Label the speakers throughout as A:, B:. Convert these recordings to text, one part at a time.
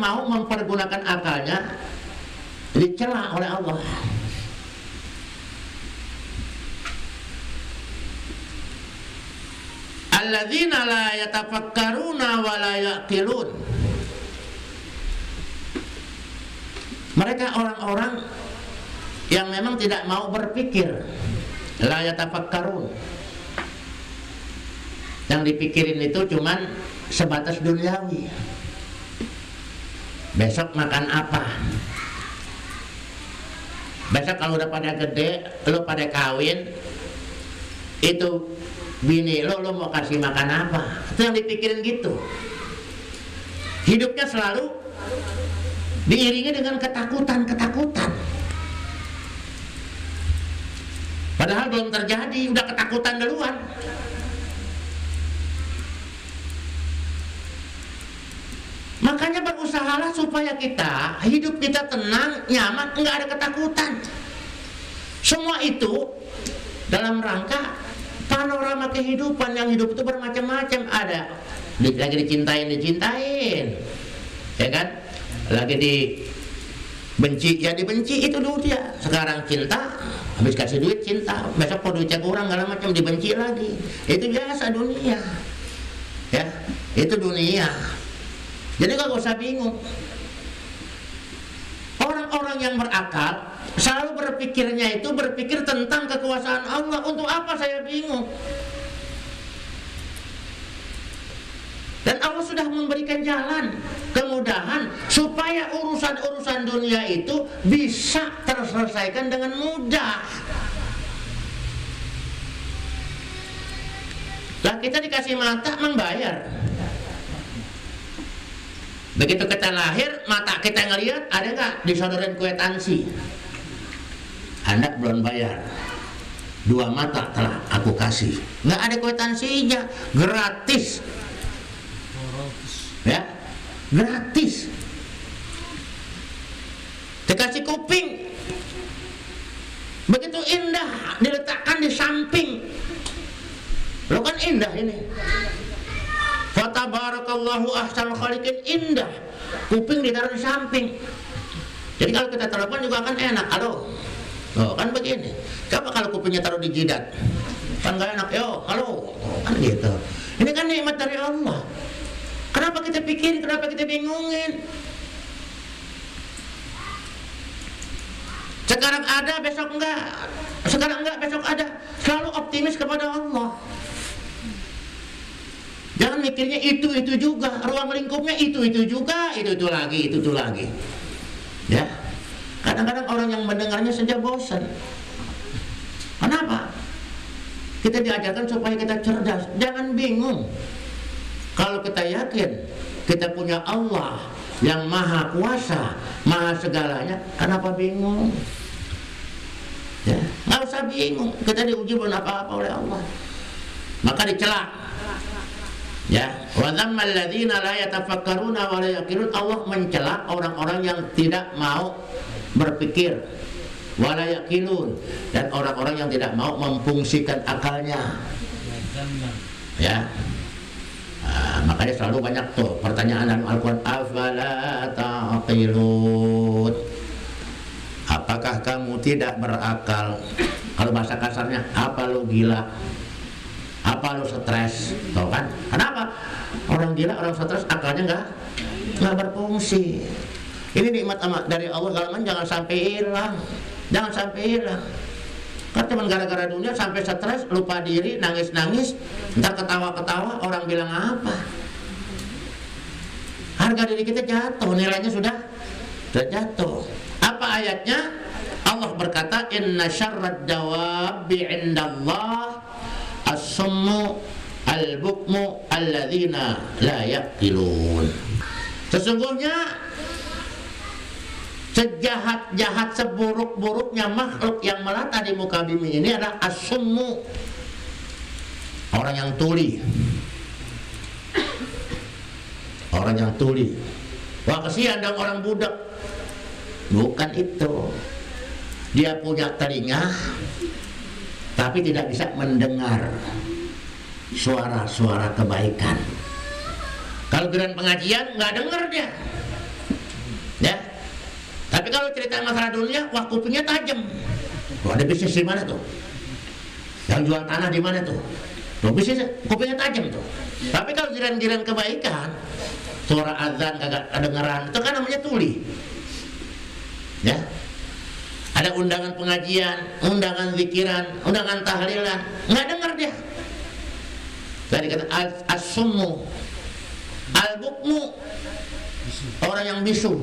A: mau mempergunakan akalnya, dicela oleh Allah. Alladzina la yatafakkaruna wa la yaqilun. Mereka orang-orang yang memang tidak mau berpikir. La yatafakkarun. Yang dipikirin itu cuman sebatas duniawi. Besok makan apa? Besok kalau udah pada gede, lo pada kawin, itu bini lo mau kasih makan apa? Itu yang dipikirin gitu. Hidupnya selalu diiringi dengan ketakutan. Padahal belum terjadi, udah ketakutan duluan. Makanya berusahalah supaya hidup kita tenang, nyaman, nggak ada ketakutan. Semua itu dalam rangka panorama kehidupan. Yang hidup itu bermacam-macam. Ada lagi dicintain, ya kan? Lagi dibenci, ya dibenci, itu dulu dia. Sekarang cinta, habis kasih duit cinta, besok kalau duitnya kurang segala macam dibenci lagi. Itu biasa dunia, ya, itu dunia. Jadi gak usah bingung. Orang-orang yang berakal selalu berpikir tentang kekuasaan Allah. Untuk apa saya bingung? Dan Allah sudah memberikan jalan, kemudahan, supaya urusan-urusan dunia itu bisa terselesaikan dengan mudah. Lah kita dikasih mata membayar. Begitu kita lahir, mata kita ngelihat, ada nggak disodorin kwitansi? Anda belum bayar, 2 mata telah aku kasih. Nggak ada kwitansinya, gratis. Ya, gratis. Dikasih kuping, begitu indah, diletakkan di samping. Lo kan indah ini. Fatabarakallahu ahsanul khaliqin, indah. Kuping ditaruh di samping. Jadi kalau kita telepon juga akan enak. Halo. Oh, kan begini. Coba kalau kupingnya taruh di jidat, kan gak enak. Yo, halo. Kan gitu. Ini kan nikmat dari Allah. Kenapa kita pikirin, kenapa kita bingungin? Sekarang ada, besok enggak. Sekarang enggak, besok ada. Selalu optimis kepada Allah. Jangan mikirnya itu juga, ruang lingkupnya itu juga, itu lagi. Ya. Kadang-kadang orang yang mendengarnya saja bosan. Kenapa? Kita diajarkan supaya kita cerdas, jangan bingung. Kalau kita yakin kita punya Allah yang maha kuasa, maha segalanya, kenapa bingung? Ya, nggak usah bingung. Kita diuji bukan apa-apa oleh Allah. Maka dicela. Ya, wa dzammal ladzina la yatafakkaruna wa la yaqilun. Allah mencela orang-orang yang tidak mau berpikir, wa la yaqilun, dan orang-orang yang tidak mau memfungsikan akalnya. Ya. Makanya selalu banyak tuh pertanyaan dalam Al-Quran, afala taqilun, apakah kamu tidak berakal? Kalau bahasa kasarnya, apa lu gila? Apa lu stres? Tahu kan? Kenapa? Orang gila, orang stres, akalnya nggak berfungsi. Ini nikmat dari Allah, kalian jangan sampai hilang. Kan cuma gara-gara dunia sampai stres, lupa diri, nangis-nangis, ntar ketawa-ketawa, orang bilang apa? Harga diri kita jatuh, nilainya sudah jatuh. Apa ayatnya? Allah berkata, inna syarrad dawabi indallah as-summu al-bukmu alladzina la yaqilun. Sesungguhnya sejahat-jahat, seburuk-buruknya makhluk yang melata di muka bumi ini adalah as-summu, orang yang tuli. Wah, kesian dong orang budak. Bukan itu. Dia punya telinga tapi tidak bisa mendengar suara-suara kebaikan. Kalau giliran pengajian nggak dengar dia. Ya. Tapi kalau cerita masalah dunia, wah kupingnya tajam. Tuh, ada bisnis di mana tuh? Yang jual tanah di mana tuh? Tuh bisnis kupingnya tajam tuh. Tapi kalau jiran-jiran kebaikan, suara azan kagak kedengeran, itu kan namanya tuli. Ya. Ada undangan pengajian, undangan zikiran, undangan tahlilan, nggak dengar dia. Tadi kata as-summu, al-bukmu, orang yang bisu.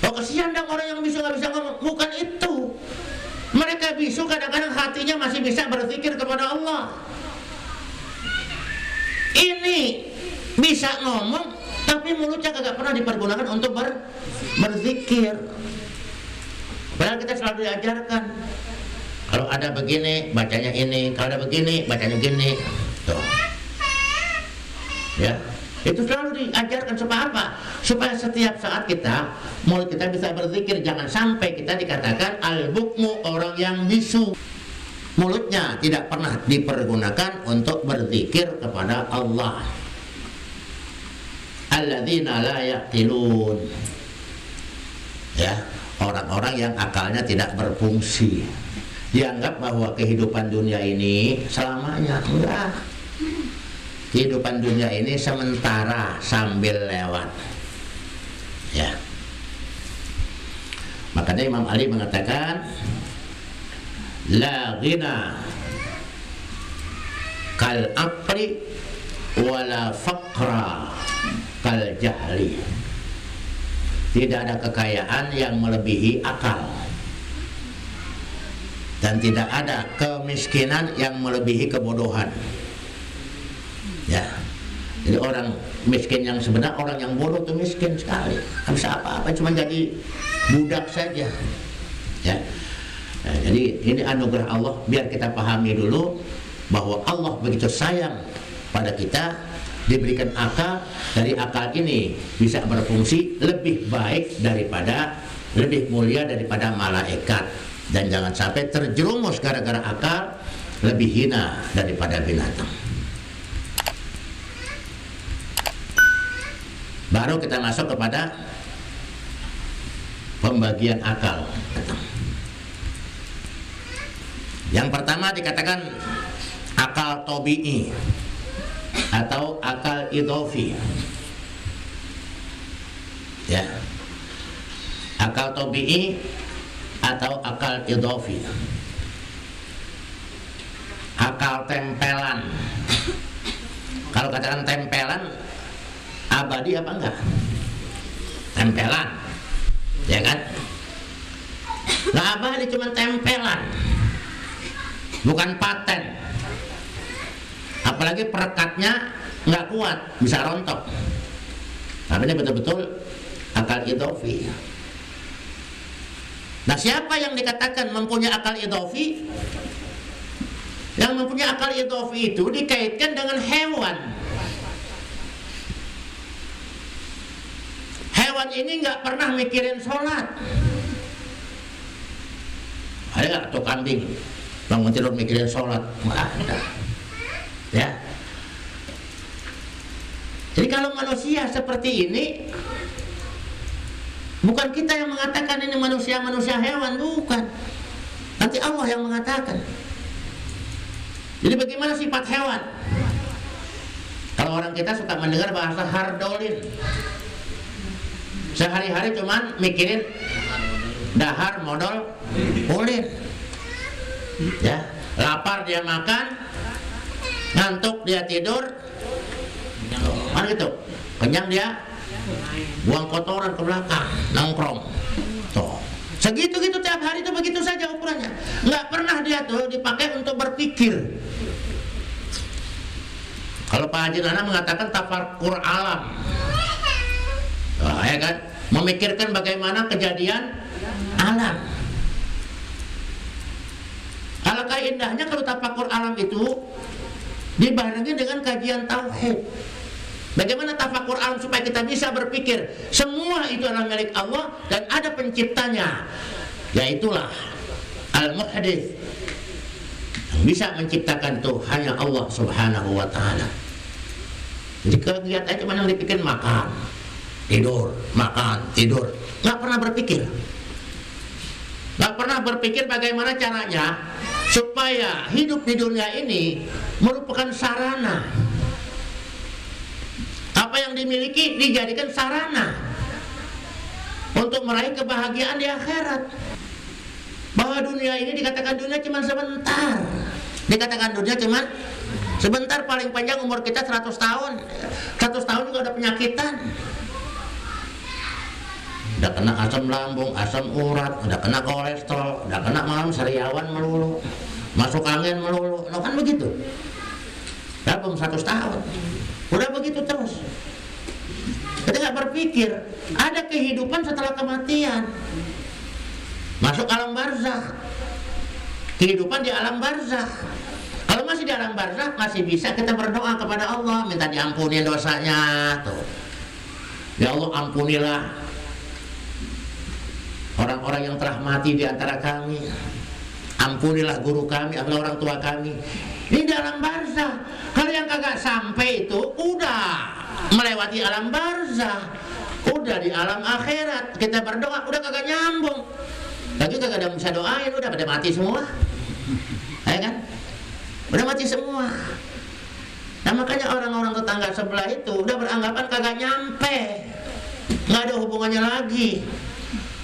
A: Oh kesian dong orang yang bisu nggak bisa ngomong. Bukan itu. Mereka bisu kadang-kadang hatinya masih bisa berzikir kepada Allah. Ini bisa ngomong tapi mulutnya kagak pernah dipergunakan untuk berzikir. Padahal kita selalu diajarkan, kalau ada begini bacanya ini, kalau ada begini bacanya gini. Tuh. Ya, itu selalu diajarkan supaya apa? Supaya setiap saat mulut kita bisa berzikir. Jangan sampai kita dikatakan al-bukmu, orang yang bisu. Mulutnya tidak pernah dipergunakan untuk berzikir kepada Allah. Alladzina la yaqilun. Ya, orang-orang yang akalnya tidak berfungsi. Dianggap bahwa kehidupan dunia ini selamanya. Enggak. Kehidupan dunia ini sementara sambil lewat. Ya. Makanya Imam Ali mengatakan la ghina kal aqli wala faqra kal jahli. Tidak ada kekayaan yang melebihi akal, dan tidak ada kemiskinan yang melebihi kebodohan. Ya, jadi orang miskin yang sebenarnya, orang yang bodoh itu miskin sekali. Nggak bisa apa-apa, cuma jadi budak saja. Ya, nah, jadi ini anugerah Allah. Biar kita pahami dulu bahwa Allah begitu sayang pada kita, diberikan akal. Dari akal ini bisa berfungsi lebih baik daripada, lebih mulia daripada malaikat. Dan jangan sampai terjerumus gara-gara akal, lebih hina daripada binatang. Baru kita masuk kepada pembagian akal. Yang pertama dikatakan akal tobi'i atau akal idhofi. Ya, akal tobi'i atau akal idhofi. Akal tempelan. Kalau katakan tempelan, abadi apa enggak? Tempelan, ya kan? Nggak abadi, cuma tempelan, bukan paten. Apalagi perekatnya nggak kuat, bisa rontok. Tapi ini betul-betul akal idhofi. Nah, siapa yang dikatakan mempunyai akal idhofi? Yang mempunyai akal idhofi itu dikaitkan dengan hewan. Hewan ini nggak pernah mikirin sholat. Ada nggak tuh kambing bangun tidur mikirin sholat? Nggak ada. Ya. Jadi kalau manusia seperti ini, bukan kita yang mengatakan ini manusia hewan, bukan. Nanti Allah yang mengatakan. Jadi bagaimana sifat hewan? Kalau orang kita suka mendengar bahasa hardolin. Sehari-hari cuman mikirin dahar, modal, ulin. Ya, lapar dia makan, ngantuk dia tidur, kan gitu. Kenyang dia buang kotoran ke belakang, nongkrong. Tuh, segitu-gitu tiap hari itu begitu saja ukurannya. Nggak pernah dia tuh dipakai untuk berpikir. Kalau Pak Haji Nana mengatakan tafakur alam. Ya kan, memikirkan bagaimana kejadian alam. Alangkah indahnya kalau tafakur alam itu dibarengi dengan kajian tauhid. Bagaimana tafakur alam supaya kita bisa berpikir semua itu adalah milik Allah dan ada penciptanya, yaitulah al-muhdits, yang bisa menciptakan itu hanya Allah Subhanahu wa ta'ala. Jadi kegiatan cuma yang dipikir makan, tidur, makan, tidur. Nggak pernah berpikir. Nggak pernah berpikir bagaimana caranya supaya hidup di dunia ini merupakan sarana. Apa yang dimiliki dijadikan sarana untuk meraih kebahagiaan di akhirat. Bahwa dunia ini dikatakan dunia cuma sebentar. Dikatakan dunia cuma sebentar, paling panjang umur kita 100 tahun. 100 tahun juga udah penyakitan. Udah kena asam lambung, asam urat, udah kena kolesterol, udah kena malam sariawan melulu, masuk angin melulu. Nah, kan begitu. Udah belum 100 tahun. Udah begitu terus. Kita nggak berpikir ada kehidupan setelah kematian. Masuk alam barzakh. Kehidupan di alam barzakh. Kalau masih di alam barzakh masih bisa kita berdoa kepada Allah, minta diampuni dosanya tuh. Ya Allah, ampunilah orang-orang yang telah mati di antara kami. Ampunilah guru kami, ampunilah orang tua kami. Ini di alam barzakh. Kalau yang kagak sampai itu udah melewati alam barzakh, udah di alam akhirat. Kita berdoa udah kagak nyambung. Lagi kagak ada bisa doain, udah pada mati semua. Ya kan? Udah mati semua. Nah, makanya orang-orang tetangga sebelah itu udah beranggapan kagak nyampe. Nggak ada hubungannya lagi.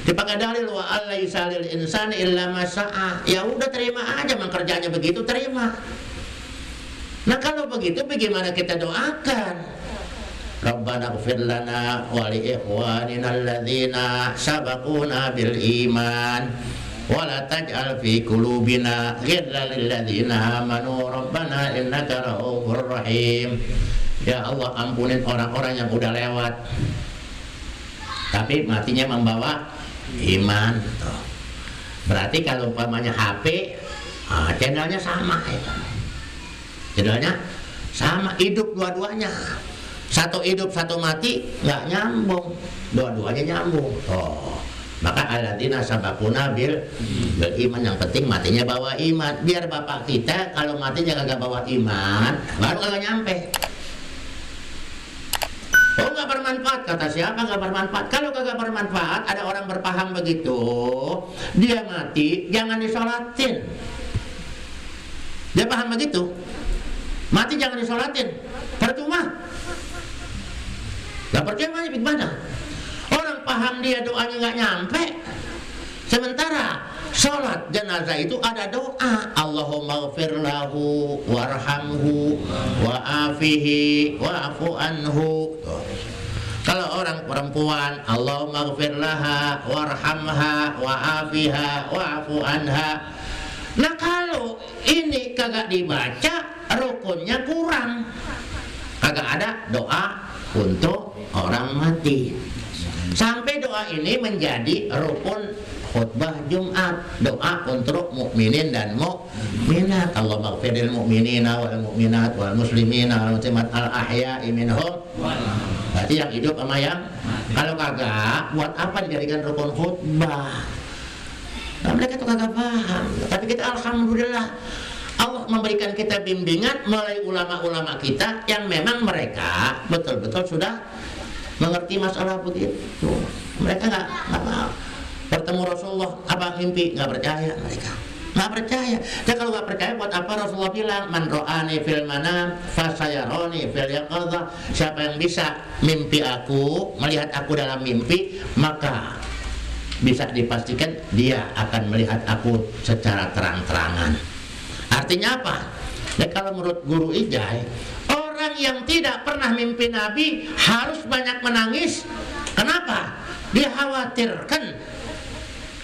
A: Dipakai dalil wa allaisa lil insani illa ma sa'a. Ya udah terima aja, memang kerjanya begitu, terima. Nah, kalau begitu bagaimana kita doakan? Rabbana ighfir lana wa li ikhwanina alladzina sabaquna bil iman wa la taj'al fi qulubina ghillan lil ladzina amanu rabbana innaka ra'ufur rahim. Ya Allah, ampunin orang-orang yang udah lewat tapi matinya membawa iman. Berarti kalau umpamanya HP, channelnya sama itu. Channelnya sama, hidup dua-duanya. Satu hidup satu mati nggak nyambung, dua-duanya nyambung. Maka alladzina sabaquna bil iman, yang penting matinya bawa iman. Biar bapak kita kalau matinya kagak bawa iman baru kagak nyampe. Oh, nggak bermanfaat, kata siapa nggak bermanfaat? Kalau kagak bermanfaat, ada orang berpaham begitu, dia mati jangan disolatin. Dia paham begitu, mati jangan disolatin, percuma. Gak percaya gimana? Orang paham dia doanya nggak nyampe. Sementara sholat jenazah itu ada doa, Allahumma ighfir lahu warhamhu wa'afihi wa'fu anhu. Kalau orang perempuan, Allahumma ighfir laha warhamha wa'afiha wa'fu anha. Nah, kalau ini kagak dibaca, rukunnya kurang. Kagak ada doa untuk orang mati. Sampai doa ini menjadi rukun khutbah Jumat, doa untuk mukminin dan mukminat. Allahumma ighfir lil mu'minina wal mu'minat wal muslimina wal muslimat al ahya'i minhum. Berarti yang hidup sama yang kalau kagak, buat apa dijadikan rukun khutbah? Nah, mereka tuh kagak paham. Tapi kita alhamdulillah Allah memberikan kita bimbingan melalui ulama-ulama kita yang memang mereka betul-betul sudah mengerti masalah begitu. Mereka nggak mau bertemu Rasulullah, apa mimpi, nggak percaya mereka, nggak percaya. Dan kalau nggak percaya, buat apa Rasulullah bilang man ro'ani fil manam fasayaroni fil yaqadha. Siapa yang bisa mimpi aku, melihat aku dalam mimpi, maka bisa dipastikan dia akan melihat aku secara terang-terangan. Artinya apa? Dan kalau menurut Guru Ijai, orang yang tidak pernah mimpi Nabi harus banyak menangis. Kenapa?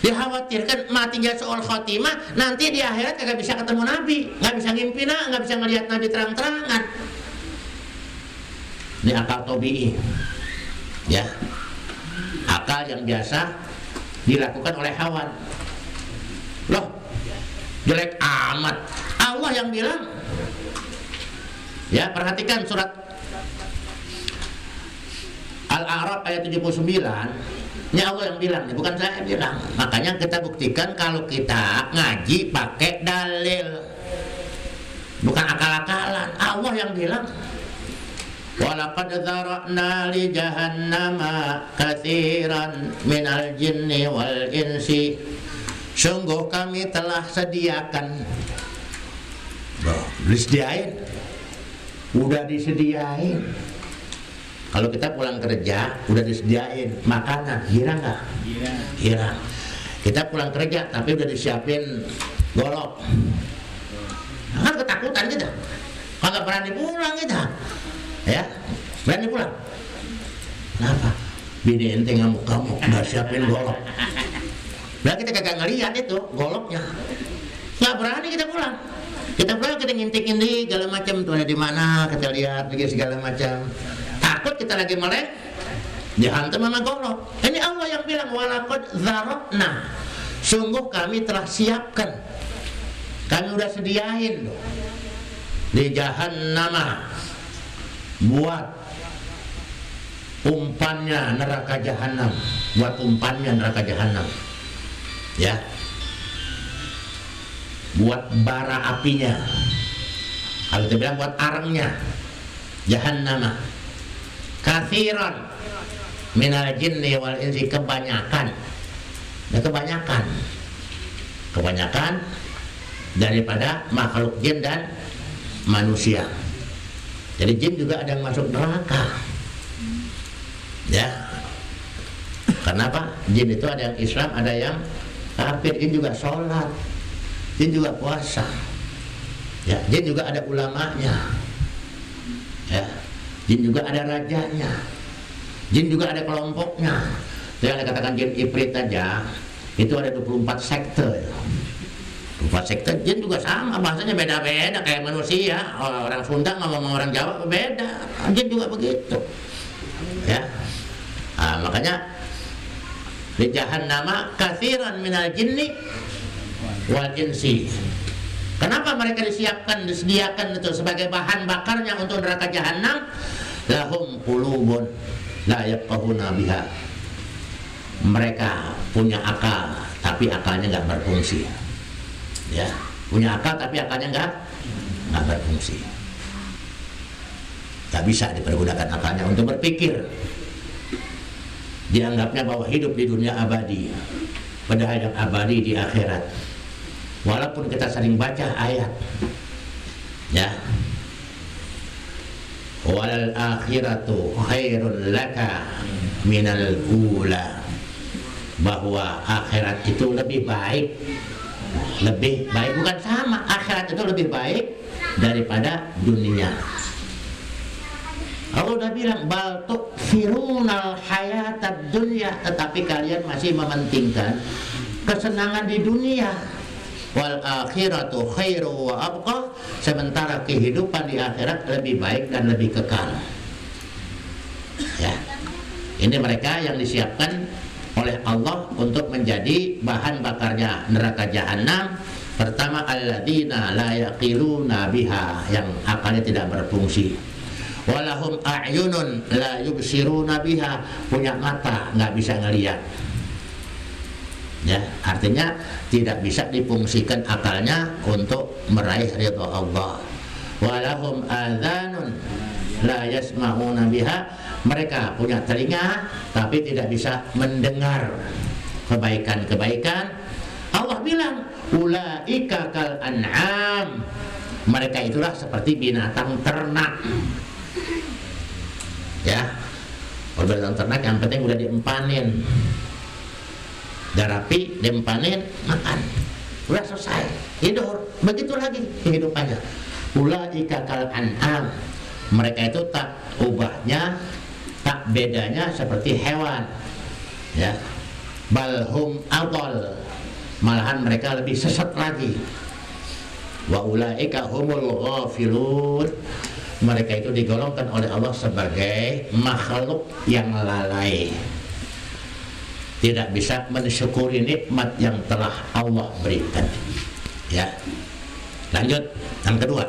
A: Dikhawatirkan matinya soal khotimah, nanti di akhirat kagak bisa ketemu Nabi, nggak bisa ngimpi, nggak bisa ngelihat Nabi terang-terangan. Ini akal tobi'i, ya, akal yang biasa dilakukan oleh hawan. Loh, jelek amat. Allah yang bilang. Ya, perhatikan surat Al-A'raf ayat 79. Ini Allah yang bilang, bukan saya yang bilang. Makanya kita buktikan kalau kita ngaji pakai dalil, bukan akal-akalan. Allah yang bilang. Walaqad dzara'na li jahannama katsiran minal jinni wal insi. Sungguh kami telah sediakan. Disediain. Udah disediain. Kalau kita pulang kerja udah disediain makanan, girang nggak? Girang. Kita pulang kerja tapi udah disiapin golok. Kan ketakutan kita. Kagak berani pulang kita. Ya, berani pulang. Kenapa? Bini ente ngamuk-ngamuk udah siapin golok. Nah kita kagak ngeliat itu goloknya. Nggak berani kita pulang. Kita pulang kita ngintik-ngintik segala macam tuh ada di mana kita lihat lagi segala macam. Takut kita lagi melek dihantam sama golok. Ini Allah yang bilang walaqad dzara'na. Sungguh kami telah siapkan. Kami udah sediain loh. Di jahannama buat umpannya neraka jahanam, buat umpannya neraka jahanam, ya, buat bara apinya. Kalau kita bilang buat arangnya, jahannama. Katsiran minal jinni wal insi, kebanyakan, ya kebanyakan daripada makhluk jin dan manusia. Jadi jin juga ada yang masuk neraka. Ya. Kenapa? Jin itu ada yang Islam, ada yang kafir. Jin juga sholat, jin juga puasa. Ya, jin juga ada ulamanya. Ya. Jin juga ada rajanya. Jin juga ada kelompoknya. Yang dikatakan jin ifrit aja, itu ada 24 sekte. 24 sekte. Jin juga sama, bahasanya beda-beda kayak manusia. Orang Sunda ngomong orang Jawa beda. Jin juga begitu. Ya. Nah, makanya di jahannama katsiran minal jinni wal insi. Kenapa mereka disediakan itu sebagai bahan bakarnya untuk neraka jahanam? Lahum qulubun la yafqahuna biha. Mereka punya akal tapi akalnya nggak berfungsi. Ya, punya akal tapi akalnya nggak berfungsi. Nggak bisa dipergunakan akalnya untuk berpikir. Dianggapnya bahwa hidup di dunia abadi, padahal yang abadi di akhirat. Walaupun kita sering baca ayat, ya, walal akhiratu khairun laka minal ula, bahwa akhirat itu lebih baik, bukan sama, akhirat itu lebih baik daripada dunia. Allah udah bilang bal tu'thirunal hayatad dunya, tetapi kalian masih mementingkan kesenangan di dunia. Wal akhiratu khairu wa abqa, sementara kehidupan di akhirat lebih baik dan lebih kekal. Ya. Ini mereka yang disiapkan oleh Allah untuk menjadi bahan bakarnya neraka jahanam. Pertama, alladzina la yaqiluna biha, yang akalnya tidak berfungsi. Walahum a'yunun la yubsiruna biha, punya mata nggak bisa ngelihat. Ya, artinya tidak bisa difungsikan akalnya untuk meraih ridha Allah. Walahum adzanun la yasma'una biha, mereka punya telinga tapi tidak bisa mendengar kebaikan-kebaikan. Allah bilang ulaika kal an'am, mereka itulah seperti binatang ternak. Ya, binatang ternak yang penting udah diempanin, udah rapi, diempanin, makan, udah selesai, tidur, begitu lagi kehidupannya. Ulaika kal an'am, mereka itu tak ubahnya, tak bedanya seperti hewan. Ya, balhum adol, malahan mereka lebih sesat lagi. Wa ulaika humul ghafilun, mereka itu digolongkan oleh Allah sebagai makhluk yang lalai, tidak bisa mensyukuri nikmat yang telah Allah berikan. Ya, lanjut yang kedua.